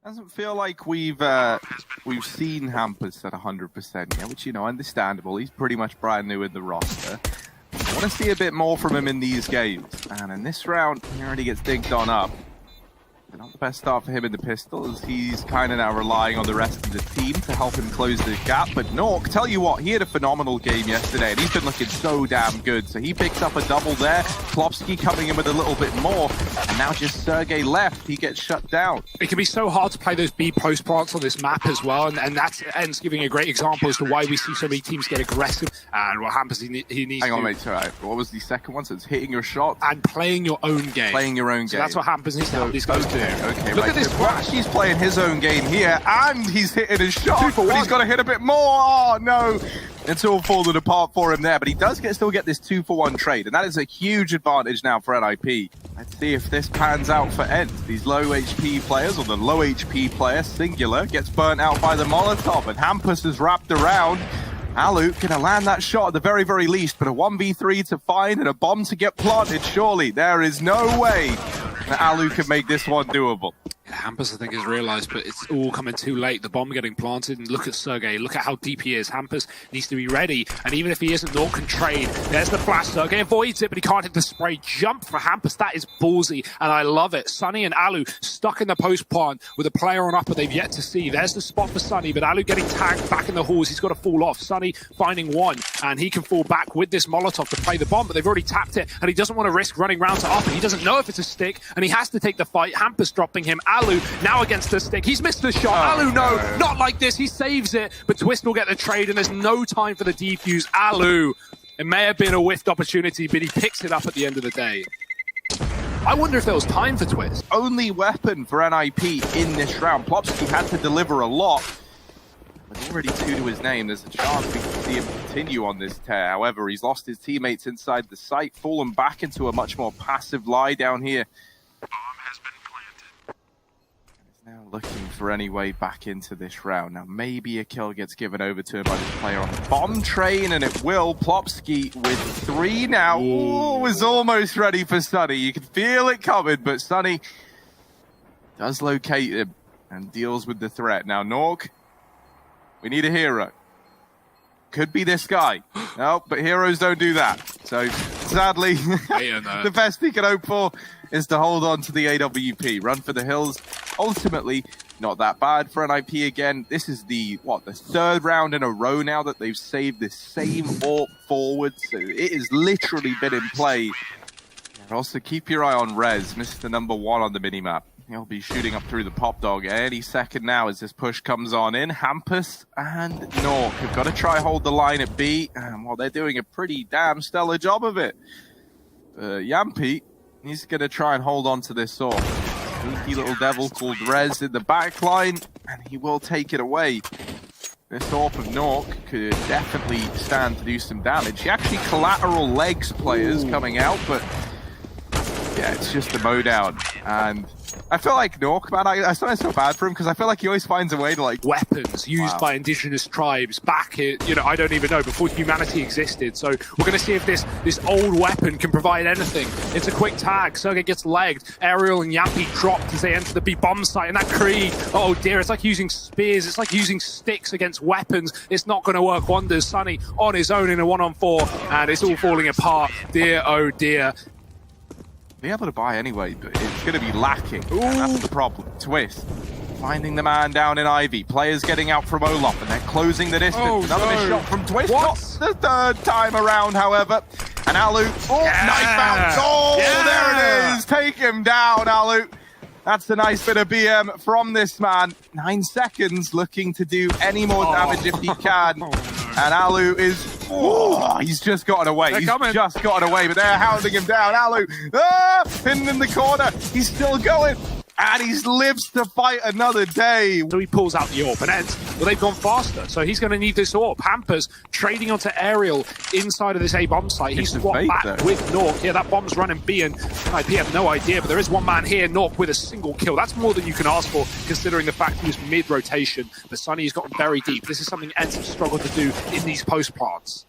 Doesn't feel like we've seen Hampus at 100% yet, which, you know, understandable. He's pretty much brand new in the roster. I want to see a bit more from him in these games. And in this round, he already gets dinked on up. Not the best start for him in the pistols. He's kind of now relying on the rest of the team to help him close the gap. But Nork, tell you what, he had a phenomenal game yesterday, and he's been looking so damn good. So he picks up a double there. Klopsky coming in with a little bit more. And now just Sergej left. He gets shut down. It can be so hard to play those B post plants on this map as well. And that's ENCE giving a great example as to why we see so many teams get aggressive. And what happens, he needs Hang on, mate. Sorry. What was the second one? So it's hitting your shot. And playing your own game. Playing your own game. So that's what happens. Needs to help these guys do. Okay, Look at this flash. He's playing his own game here, and he's hitting his shot, but he's got to hit a bit more. Oh, no. It's all falling apart for him there, but he does still get this 2-for-1 trade, and that is a huge advantage now for NiP. Let's see if this pans out for ENCE. These low HP players, or the low HP player, Singular, gets burnt out by the Molotov, and Hampus is wrapped around. allu gonna land that shot at the very, very least, but a 1v3 to find and a bomb to get planted, surely. There is no way that allu can make this one doable. Hampus, I think, has realized, but it's all coming too late. The bomb getting planted, and look at Sergej. Look at how deep he is. Hampus needs to be ready, and even if he isn't, Nork can trade. There's the flash. Sergej avoids it, but he can't hit the spray. Jump for Hampus. That is ballsy, and I love it. Sunny and allu stuck in the post plant with a player on upper they've yet to see. There's the spot for Sunny, but allu getting tagged back in the halls. He's got to fall off. Sunny finding one, and he can fall back with this Molotov to play the bomb, but they've already tapped it, and he doesn't want to risk running round to upper. He doesn't know if it's a stick, and he has to take the fight. Hampus dropping him. allu now against the stick. He's missed the shot. allu, no, not like this. He saves it, but Twist will get the trade, and there's no time for the defuse. allu, it may have been a whiffed opportunity, but he picks it up at the end of the day. I wonder if there was time for Twist. Only weapon for NiP in this round. Klopsky had to deliver a lot. With already 2 to his name, there's a chance we can see him continue on this tear. However, he's lost his teammates inside the site, fallen back into a much more passive lie down here. Now looking for any way back into this round. Now maybe a kill gets given over to him by this player on the bomb train, and it will. Klopsky with 3 now. Ooh, is almost ready for Sunny. You can feel it coming, but Sunny does locate him and deals with the threat. Now Nork, we need a hero. Could be this guy. No, but heroes don't do that. So sadly, the best he can hope for is to hold on to the AWP. Run for the hills. Ultimately, not that bad for NiP again. This is the 3rd round in a row now that they've saved the same AWP forward. So it has literally been in play. And also keep your eye on Rez, Mr. Number 1 on the minimap. He'll be shooting up through the pop dog any second now as this push comes on in. Hampus and Nork have got to try hold the line at B. And well, they're doing a pretty damn stellar job of it. Yampi, he's going to try and hold on to this sword. Sneaky little devil called Rez in the back line, and he will take it away. This AWP of Nork could definitely stand to do some damage. He actually collateral legs players coming out, but yeah, it's just a mow down. And I feel like Nork, man, I sometimes feel bad for him because I feel like he always finds a way to like... Weapons used by indigenous tribes back in, you know, I don't even know, before humanity existed. So we're going to see if this old weapon can provide anything. It's a quick tag. Sergej gets legged. Aerial and Yampi dropped as they enter the B bomb site. And that Creed, oh dear, it's like using spears. It's like using sticks against weapons. It's not going to work wonders. Sunny on his own in a 1-on-4, and it's all falling apart. Dear, oh dear. Be able to buy anyway, but it's going to be lacking. That's the problem. Twist finding the man down in Ivy. Players getting out from Olof, and they're closing the distance. Another missed shot from Twist. Not the 3rd time around, however. And allu, knife out. There it is. Take him down, allu. That's a nice bit of BM from this man. 9 seconds, looking to do any more damage if he can. And allu is... he's just gotten away. He's just gotten away, but they're hounding him down. allu, pinned in the corner. He's still going. And he lives to fight another day. So he pulls out the AWP, and ENCE, well, they've gone faster, so he's going to need this AWP. Hampus trading onto Aerial inside of this A-bomb site. He's swapped back with Nork. Yeah, that bomb's running B, and NiP have no idea, but there is one man here, Nork, with a single kill. That's more than you can ask for, considering the fact he was mid-rotation. But Sunny's gotten very deep. This is something ENCE have struggled to do in these post plants.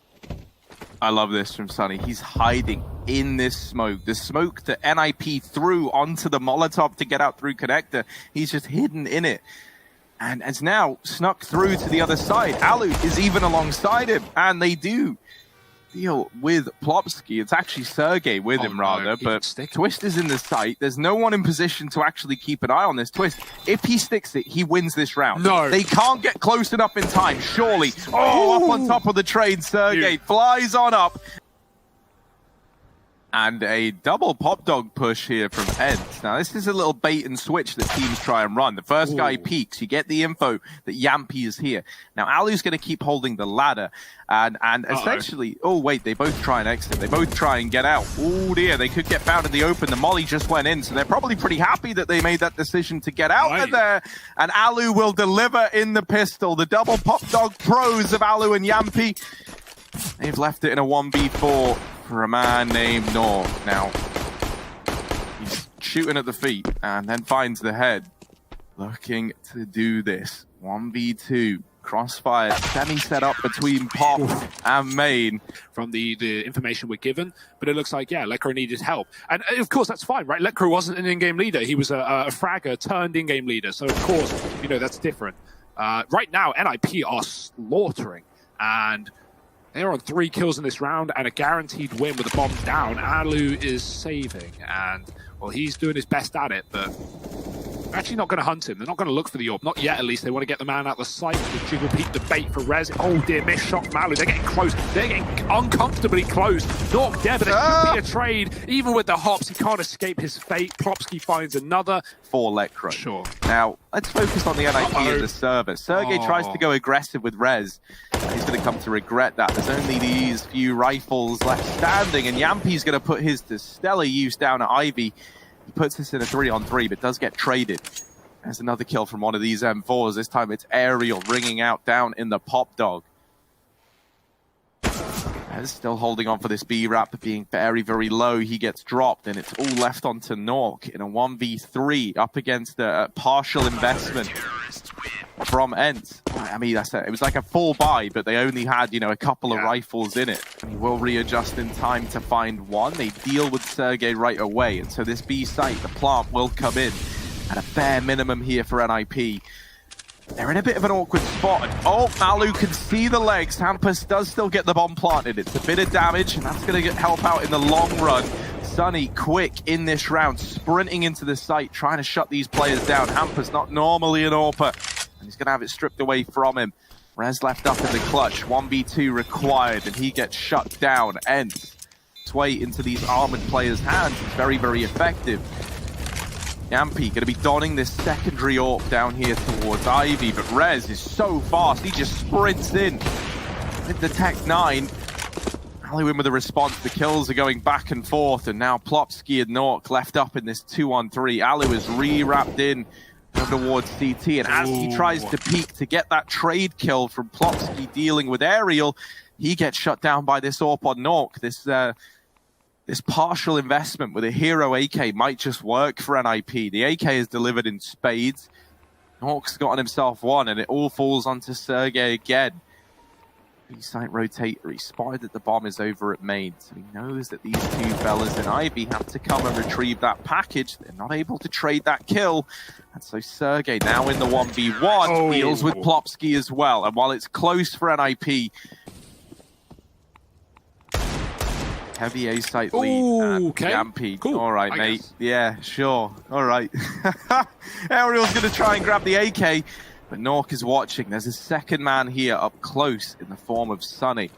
I love this from Sunny. He's hiding in this smoke. The smoke that NiP threw onto the Molotov to get out through connector, he's just hidden in it. And has now snuck through to the other side. Allu is even alongside him, and they do deal with Plopsky. It's actually sergej with him, rather, but Twist is in the site. There's no one in position to actually keep an eye on this. Twist, if he sticks it, he wins this round. No. They can't get close enough in time, surely. Oh, up on top of the train, sergej flies on up. And a double pop dog push here from ENCE. Now, this is a little bait and switch that teams try and run. The first guy peeks. You get the info that Yampy is here. Now, Allu's going to keep holding the ladder. And essentially... Oh, wait. They both try and exit. They both try and get out. Oh, dear. They could get found in the open. The molly just went in. So they're probably pretty happy that they made that decision to get out of there. And Allu will deliver in the pistol. The double pop dog pros of Allu and Yampy. They've left it in a 1v4. For a man named Nork. Now, he's shooting at the feet and then finds the head. Looking to do this. 1v2. Crossfire semi-set up between Pop and Main. From the information we're given, but it looks like, yeah, Lekro needed help. And of course, that's fine, right? Lekro wasn't an in-game leader. He was a fragger turned in-game leader. So, of course, you know, that's different. Right now, NiP are slaughtering. And they're on 3 kills in this round and a guaranteed win with the bomb down. Allu is saving, and, well, he's doing his best at it, but they're actually not going to hunt him. They're not going to look for the orb. Not yet, at least. They want to get the man out the sight. The jiggle peek, the bait for Rez. Oh, dear, missed shot from Allu. They're getting close. They're getting uncomfortably close. Nork dead, but there could be a trade. Even with the hops, he can't escape his fate. Plopsky finds another. For Lekro. Sure. Now, let's focus on the NiP and the server. Sergej tries to go aggressive with Rez. He's going to come to regret that. There's only these few rifles left standing, and Yampy's going to put his to stellar use down at Ivy. He puts this in a 3-on-3, but does get traded. There's another kill from one of these M4s. This time it's Aerial ringing out down in the pop dog. Is still holding on for this B-Rap, but being very, very low. He gets dropped, and it's all left onto Nork in a 1v3 up against a partial investment from ENCE. I mean, it was like a full buy, but they only had, you know, a couple of rifles in it. He will readjust in time to find one. They deal with sergej right away, and so this B site, the plant, will come in at a bare minimum here for NiP. They're in a bit of an awkward spot. And, oh, Allu can see the legs. Hampus does still get the bomb planted. It's a bit of damage, and that's going to help out in the long run. Sunny, quick in this round, sprinting into the site, trying to shut these players down. Hampus not normally an AWPer, and he's going to have it stripped away from him. Rez left up in the clutch. 1v2 required, and he gets shut down. ENCE its way into these armored players' hands. It's very, very effective. Yampy going to be donning this secondary AWP down here towards Ivy, but Rez is so fast, he just sprints in with the Tech 9. Allu in with a response, the kills are going back and forth, and now Plopsky and Nork left up in this 2-on-3. Allu is re-wrapped in towards CT, and as he tries to peek to get that trade kill from Plopsky dealing with Aerial, he gets shut down by this AWP on Nork. This partial investment with a hero AK might just work for NiP. The AK is delivered in spades. Nork's gotten himself one, and it all falls onto sergej again. B-site rotator. He spotted that the bomb is over at main, so he knows that these two fellas in Ivy have to come and retrieve that package. They're not able to trade that kill, and so sergej now in the 1v1 deals with Plopsky as well. And while it's close for NiP, heavy A-site lead and Yampy. Cool. All right, mate. Yeah, sure. All right. Aerial's going to try and grab the AK, but Nork is watching. There's a second man here up close in the form of Sunny.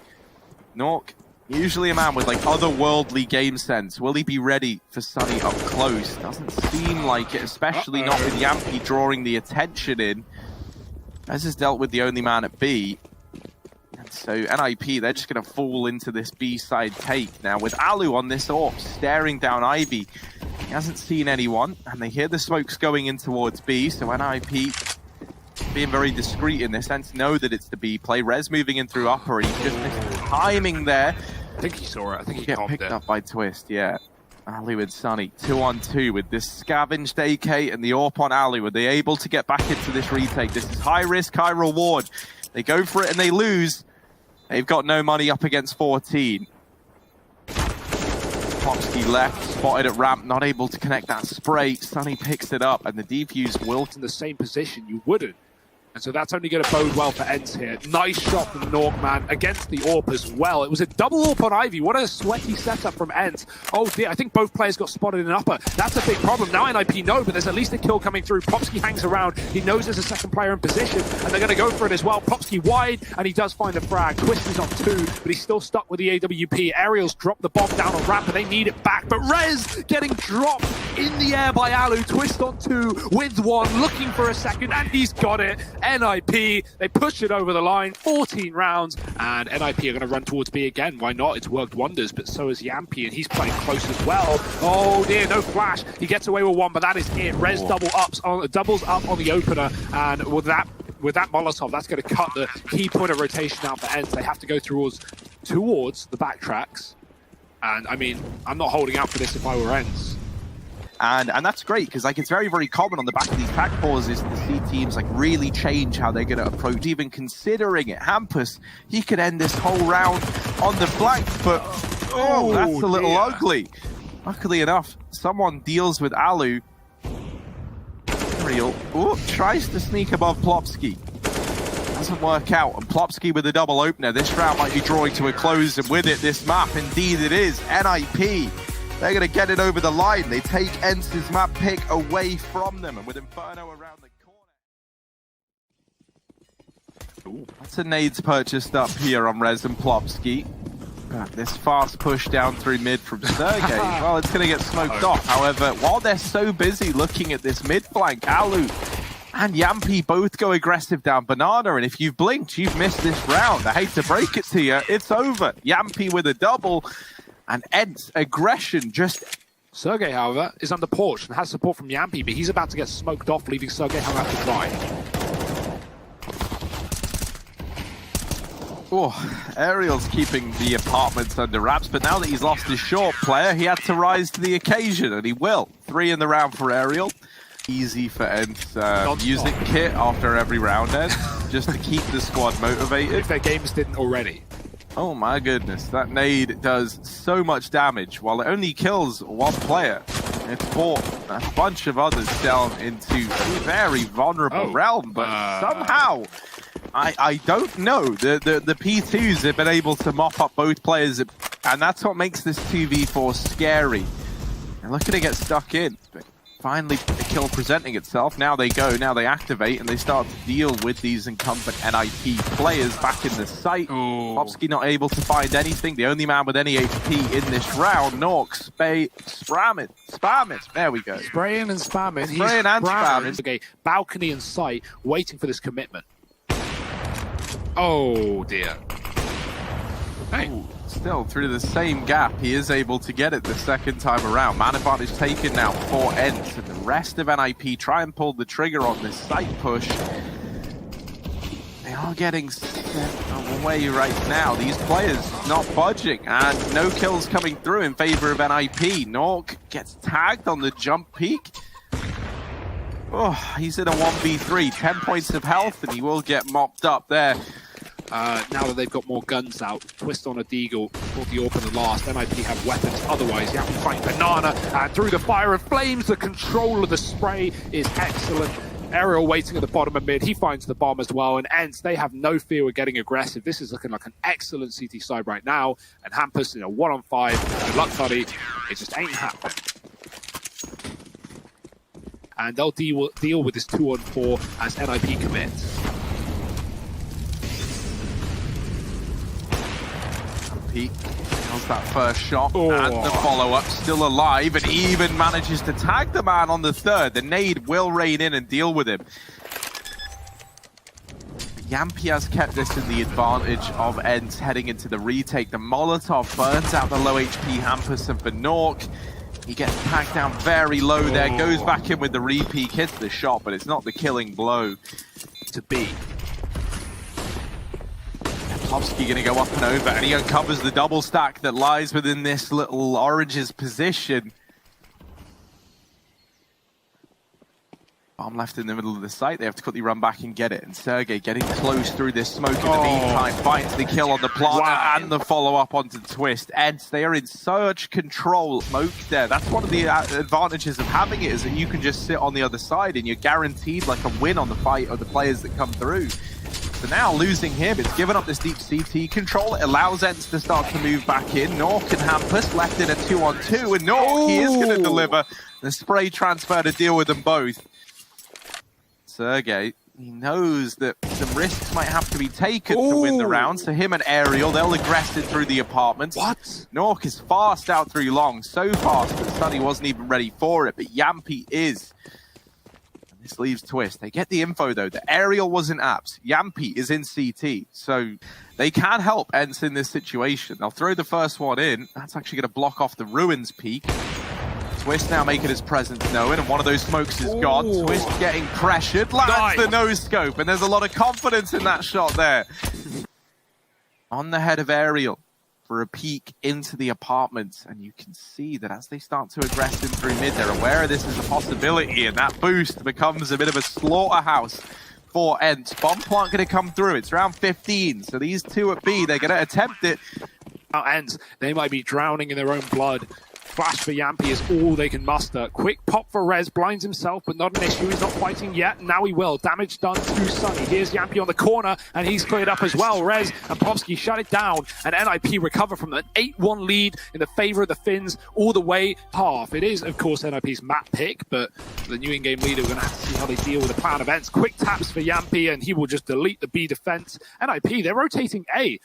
Nork, usually a man with like otherworldly game sense. Will he be ready for Sunny up close? Doesn't seem like it, especially not with Yampy drawing the attention in. As has dealt with the only man at B. So NiP, they're just going to fall into this B-side take. Now with Allu on this AWP, staring down Ivy, he hasn't seen anyone, and they hear the smokes going in towards B, so NiP, being very discreet in this sense, know that it's the B play. Rez moving in through upper, he just missed the timing there. I think he saw it. I think he get picked up by Twist, yeah. Allu and Sunny, 2-on-2 with this scavenged AK and the AWP on Allu. Are they able to get back into this retake? This is high risk, high reward. They go for it and they lose. They've got no money up against 14. Plopsky left, spotted at ramp, not able to connect that spray. Sunny picks it up, and the defuse will... In the same position, you wouldn't. And so that's only going to bode well for ENCE here. Nice shot from Nork, man, against the AWP as well. It was a double AWP on Ivy. What a sweaty setup from ENCE. Oh dear, I think both players got spotted in upper. That's a big problem. Now NiP know, but there's at least a kill coming through. Plopsky hangs around. He knows there's a second player in position, and they're going to go for it as well. Plopsky wide, and he does find a frag. Twist is on 2, but he's still stuck with the AWP. Aerials drop the bomb down on ramp, and they need it back. But Rez getting dropped in the air by allu. Twist on 2 with 1, looking for a second, and he's got it. NiP, they push it over the line, 14 rounds, and NiP are going to run towards B again. Why not? It's worked wonders, but so is Yampy, and he's playing close as well. Oh dear, no flash. He gets away with 1, but that is it. Rez doubles up on the opener, and with that Molotov, that's going to cut the key point of rotation out for ENCE. They have to go towards the backtracks, and I mean, I'm not holding out for this if I were ENCE. And that's great, because like it's very, very common on the back of these pack pauses to see teams like really change how they're going to approach, even considering it. Hampus, he could end this whole round on the flank, but oh, that's a little ugly. Luckily enough, someone deals with allu. Ariel tries to sneak above Plopsky. Doesn't work out, and Plopsky with a double opener. This round might be drawing to a close, and with it, this map, indeed it is. NiP. They're going to get it over the line. They take ENCE's map pick away from them. And with Inferno around the corner. Ooh, that's a nades purchased up here on Rez and Plopsky. This fast push down through mid from Sergej. Well, it's going to get smoked off. However, while they're so busy looking at this mid flank, allu and Yampy both go aggressive down Banana. And if you've blinked, you've missed this round. I hate to break it to you. It's over. Yampy with a double. And ENCE aggression just... Sergej, however, is under porch and has support from Yampy, but he's about to get smoked off, leaving Sergej hung out to dry. Oh, Ariel's keeping the apartments under wraps, but now that he's lost his short player, he had to rise to the occasion, and he will. 3 in the round for Ariel. Easy for ENCE using kit after every round end, just to keep the squad motivated. If their games didn't already. Oh my goodness, that nade does so much damage while it only kills 1 player. It brought a bunch of others down into a very vulnerable realm, but somehow, I don't know, the P2s have been able to mop up both players, and that's what makes this 2v4 scary. They're looking to get stuck in, but finally a kill presenting itself. Now they go, now they activate, and they start to deal with these incumbent NiP players back in the site. Plopsky not able to find anything. The only man with any HP in this round. Nork, spam it. There we go. Spraying and spamming. Spraying and spamming. Okay, balcony and sight, waiting for this commitment. Oh dear. Hey. Ooh. Still, through the same gap, he is able to get it the second time around. Man advantage taken now for ENCE, and the rest of NiP try and pull the trigger on this site push. They are getting sent away right now. These players not budging, and no kills coming through in favor of NiP. Nork gets tagged on the jump peak. Oh, he's in a 1v3, 10 points of health, and he will get mopped up there. Now that they've got more guns out, twist on a deagle, caught the AWP in the last. NiP have weapons, otherwise you have to fight Banana, and through the fire of flames, the control of the spray is excellent. Ariel waiting at the bottom of mid, he finds the bomb as well, and ENCE, they have no fear with getting aggressive. This is looking like an excellent CT side right now, and Hampus in a 1-on-5, good luck buddy, it just ain't happening. And they'll deal with this 2-on-4 as NiP commits. He nails that first shot, and the follow-up still alive, and even manages to tag the man on the third. The nade will rain in and deal with him. Yampy has kept this in the advantage of ENCE heading into the retake. The Molotov burns out the low HP Hampus, and for Nork, he gets tagged down very low there, goes back in with the repeat, hits the shot, but it's not the killing blow to be. Plopsky going to go up and over, and he uncovers the double stack that lies within this little Orange's position. Bomb left in the middle of the site. They have to quickly run back and get it. And sergej getting close through this smoke in the meantime. Finds the kill on the planter and the follow-up onto Twist. ENCE, they are in such control. Smoke there. That's one of the advantages of having it, is that you can just sit on the other side and you're guaranteed like a win on the fight of the players that come through. So now losing him, it's given up this deep CT control. It allows ENCE to start to move back in. Nork and hampus left in a 2-on-2. And Nork, he is going to deliver the spray transfer to deal with them both. sergej, he knows that some risks might have to be taken to win the round. So him and Aerial, they'll aggress it through the apartments. What? Nork is fast out through long, so fast that Sunny wasn't even ready for it, but Yampi is. And this leaves Twist. They get the info though, that Aerial was in apps, Yampi is in CT, so they can help ENCE in this situation. They'll throw the first one in. That's actually going to block off the Ruins peak. Twist now making his presence known, and one of those smokes is gone. Twist getting pressured, lands the no-scope, and there's a lot of confidence in that shot there. On the head of Aerial for a peek into the apartments, and you can see that as they start to aggress in through mid, they're aware this is a possibility, and that boost becomes a bit of a slaughterhouse for ENCE. Bomb plant going to come through. It's round 15, so these two at B, they're going to attempt it. ENCE, they might be drowning in their own blood. Flash for Yampi is all they can muster. Quick pop for Rez, blinds himself, but not an issue. He's not fighting yet. Now he will. Damage done to Sunny. Here's Yampi on the corner, and he's cleared up as well. Rez and Popsky shut it down, and NiP recover from an 8-1 lead in the favor of the Finns all the way half. It is, of course, NiP's map pick, but the new in-game leader, we're going to have to see how they deal with the plan of ENCE. Quick taps for Yampi, and he will just delete the B defense. NiP, they're rotating A.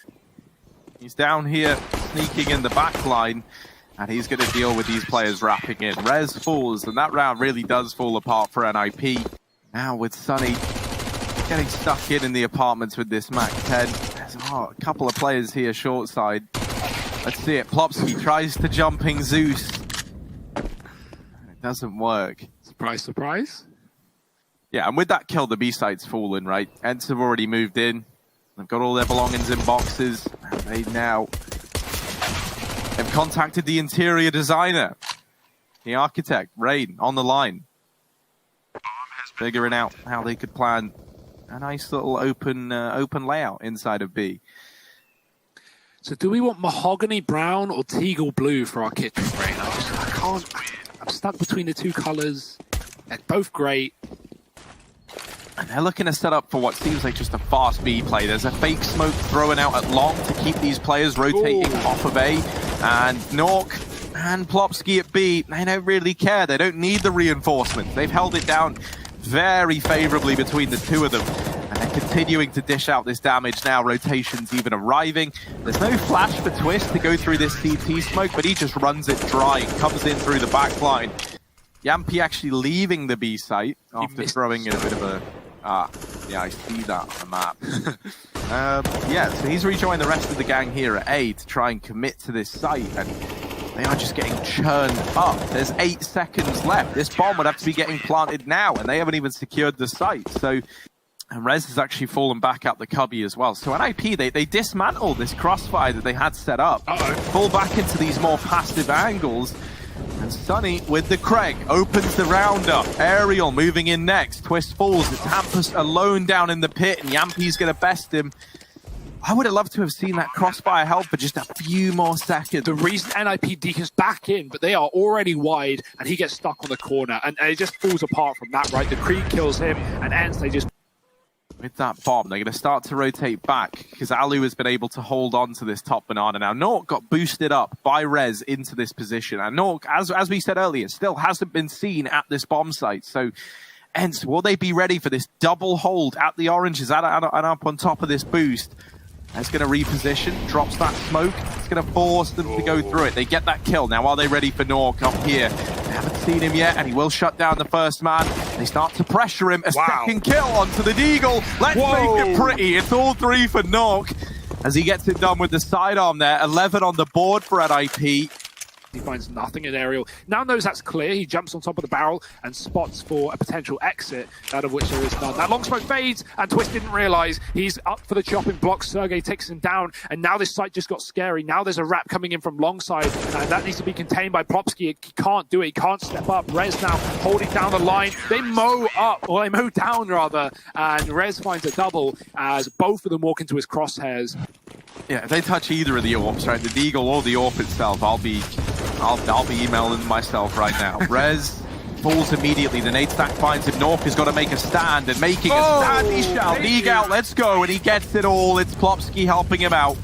He's down here, sneaking in the back line. And he's going to deal with these players wrapping in. Rez falls, and that round really does fall apart for NiP. Now with Sunny getting stuck in the apartments with this Mac 10. There's a couple of players here short side. Let's see it. Plopsky tries to jumping Zeus. It doesn't work. Surprise, surprise. Yeah, and with that kill, the B site's fallen, right? ENCE have already moved in. They've got all their belongings in boxes. And they now... they've contacted the interior designer, the architect, Rain, on the line. Figuring out how they could plan a nice little open layout inside of B. So do we want mahogany brown or teagle blue for our kitchen, Rain? I'm stuck between the two colors. They're both great. And they're looking to set up for what seems like just a fast B play. There's a fake smoke thrown out at long to keep these players rotating off of A. And Nork and Plopsky at B, they don't really care. They don't need the reinforcements. They've held it down very favorably between the two of them. And they're continuing to dish out this damage now. Rotations even arriving. There's no flash for Twist to go through this CT smoke, but he just runs it dry and comes in through the back line. Yampi actually leaving the B site after throwing in a bit of a... yeah, I see that on the map. Yeah, so he's rejoined the rest of the gang here at A to try and commit to this site, and they are just getting churned up. There's 8 seconds left. This bomb would have to be getting planted now, and they haven't even secured the site. So, and Rez has actually fallen back out the cubby as well. So NiP, they dismantled this crossfire that they had set up. Fall back into these more passive angles. And Sunny with the Craig opens the round up. Aerial moving in next. Twist falls. It's hampus alone down in the pit, and Yampi's going to best him. I would have loved to have seen that crossfire help for just a few more seconds. The reason NiP deacons back in, but they are already wide, and he gets stuck on the corner, and it just falls apart from that, right? The Creed kills him, and ENCE, they just... with that bomb, they're going to start to rotate back because allu has been able to hold on to this top banana. Now, Nork got boosted up by Rez into this position. And Nork, as we said earlier, still hasn't been seen at this bomb site. So, ENCE, will they be ready for this double hold at the oranges and up on top of this boost? It's going to reposition, drops that smoke. It's going to force them to go through it. They get that kill. Now, are they ready for Nork up here? They haven't seen him yet, and he will shut down the first man. They start to pressure him. A second kill onto the Deagle. Let's make it pretty. It's all 3 for Nork as he gets it done with the sidearm there. 11 on the board for NiP. He finds nothing in aerial. Now knows that's clear. He jumps on top of the barrel and spots for a potential exit, out of which there is none. That long smoke fades, and Twist didn't realize he's up for the chopping block. Sergej takes him down, and now this site just got scary. Now there's a wrap coming in from long side, and that needs to be contained by Plopsky. He can't do it. He can't step up. Rez now holding down the line. They mow up, or they mow down rather, and Rez finds a double as both of them walk into his crosshairs. Yeah, if they touch either of the AWPs, right, the Deagle or the AWP itself, I'll be emailing them myself right now. Rez falls immediately. The nade stack finds him. Nork has got to make a stand, and making a stand he shall. Deagle out, let's go, and he gets it all. It's Plopsky helping him out.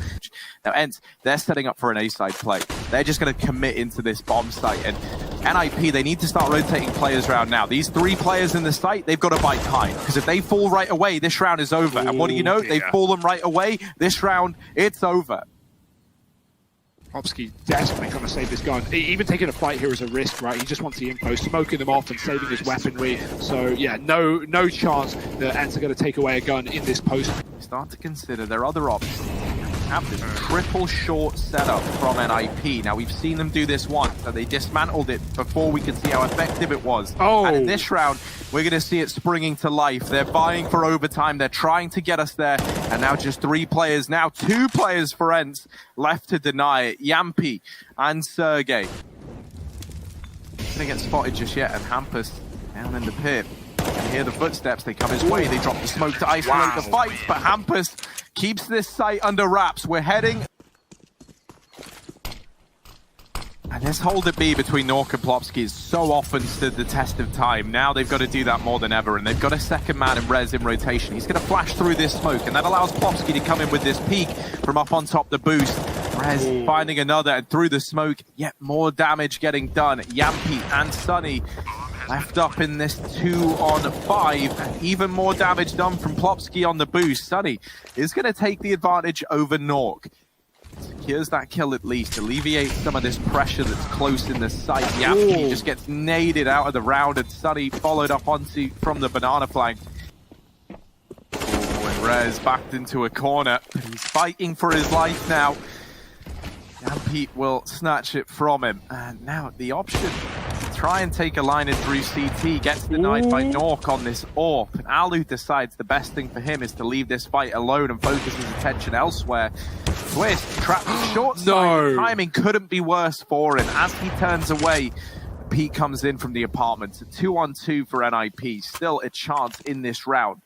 Now, ENCE, they're setting up for an A-side play. They're just going to commit into this bomb site. And NiP, they need to start rotating players around now. These 3 players in the site, they've got to bite kind. Because if they fall right away, this round is over. And what do you know? They've fallen right away. This round, it's over. Plopsky desperately trying to save this gun. Even taking a fight here is a risk, right? He just wants the info, smoking them off and saving his weaponry. So, yeah, no chance that ENCE are going to take away a gun in this post. Start to consider their other options. Have this triple short setup from NiP. Now, we've seen them do this once, so they dismantled it before we could see how effective it was. And in this round, we're going to see it springing to life. They're vying for overtime. They're trying to get us there. And now just 3 players, now 2 players for ENCE left to deny it. Yampi and Sergej. Going to get spotted just yet, and hampus down in the pit. You hear the footsteps, they come his way. They drop the smoke to isolate the fight, but hampus keeps this site under wraps. We're heading. And this hold at B between Nork and Plopsky has so often stood the test of time. Now they've got to do that more than ever, and they've got a second man in Rez in rotation. He's going to flash through this smoke, and that allows Plopsky to come in with this peek from up on top the boost. Rez finding another, and through the smoke, yet more damage getting done. Yampi and Sunny left up in this 2-on-5, and even more damage done from Plopsky on the boost. Sunny is going to take the advantage over Nork. Secures that kill at least, alleviates some of this pressure that's close in the site. Yampi just gets naded out of the round, and Sunny followed up onto from the banana flank. And Rez backed into a corner, but he's fighting for his life now. Yampi will snatch it from him, and now the option try and take a liner through CT, gets denied by Nork on this AWP, and allu decides the best thing for him is to leave this fight alone and focus his attention elsewhere. Twist trapped short side. Timing couldn't be worse for him. As he turns away, Pete comes in from the apartment. So 2-on-2 for NiP, still a chance in this round.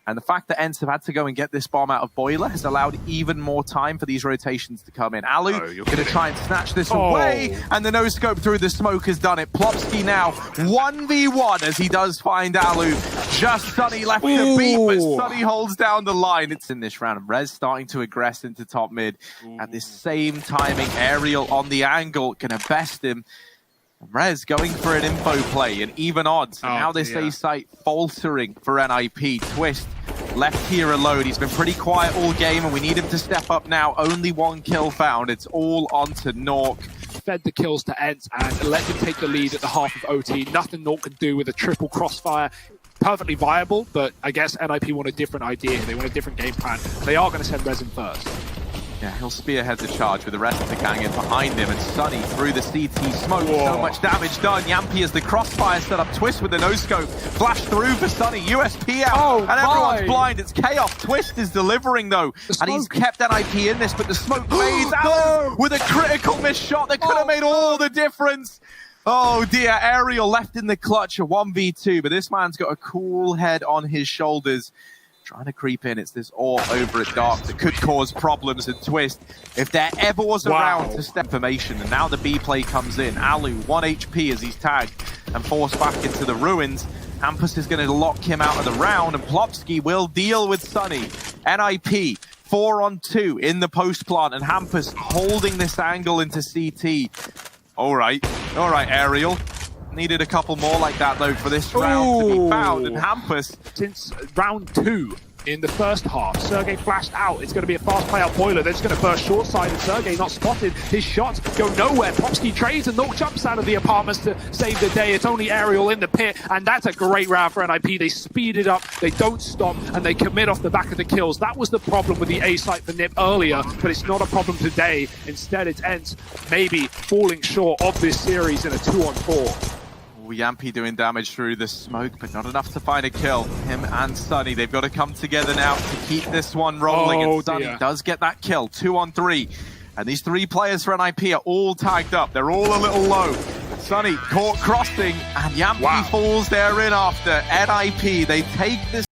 And the fact that ENCE have had to go and get this bomb out of Boiler has allowed even more time for these rotations to come in. Allu going to try and snatch this away, and the no-scope through the smoke has done it. Plopsky now 1v1 as he does find Allu. Just Sunny left to beat, but Sunny holds down the line. It's in this round. Rez starting to aggress into top mid. At this same timing, Aerial on the angle, going to best him. Rez going for an info play and even odds. And now this A site faltering for NiP. Twist left here alone. He's been pretty quiet all game, and we need him to step up now. Only 1 kill found. It's all onto Nork. Fed the kills to ENCE and let him take the lead at the half of OT. Nothing Nork can do with a triple crossfire. Perfectly viable, but I guess NiP want a different idea. They want a different game plan. They are going to send Rez in first. Yeah, he'll spearhead the charge with the rest of the gang in behind him, and Sunny through the CT smoke. So much damage done. Yampi as the crossfire set up. Twist with the no-scope. Flash through for Sunny. USP out. And everyone's blind. It's chaos. Twist is delivering, though. And he's kept NiP in this, but the smoke fades out with a critical missed shot that could have made all the difference. Oh dear, Aerial left in the clutch, a 1v2, but this man's got a cool head on his shoulders. Trying to creep in. It's this all over at dark that could cause problems and Twist. If there ever was a round to step formation, and now the B play comes in. Allu, 1 HP as he's tagged and forced back into the ruins. hampus is going to lock him out of the round, and Plopsky will deal with Sunny. NiP 4-on-2 in the post plant, and hampus holding this angle into CT. All right, Aerial. Needed a couple more like that, though, for this round to be found. And hampus, since round 2, in the first half. Sergej flashed out. It's going to be a fast play out boiler. They're just going to burst short side, and Sergej not spotted. His shots go nowhere. Popsky trades and Nork jumps out of the apartments to save the day. It's only Aerial in the pit, and that's a great round for NiP. They speed it up, they don't stop, and they commit off the back of the kills. That was the problem with the A site for NiP earlier, but it's not a problem today. Instead, it's ENCE maybe falling short of this series in a 2-on-4. Yampy doing damage through the smoke, but not enough to find a kill. Him and Sunny, they've got to come together now to keep this one rolling. Oh, and Sunny dear. does get that kill, 2-on-3. And these 3 players for NiP are all tagged up. They're all a little low. Sunny caught crossing, and Yampy falls there in after. NiP, they take this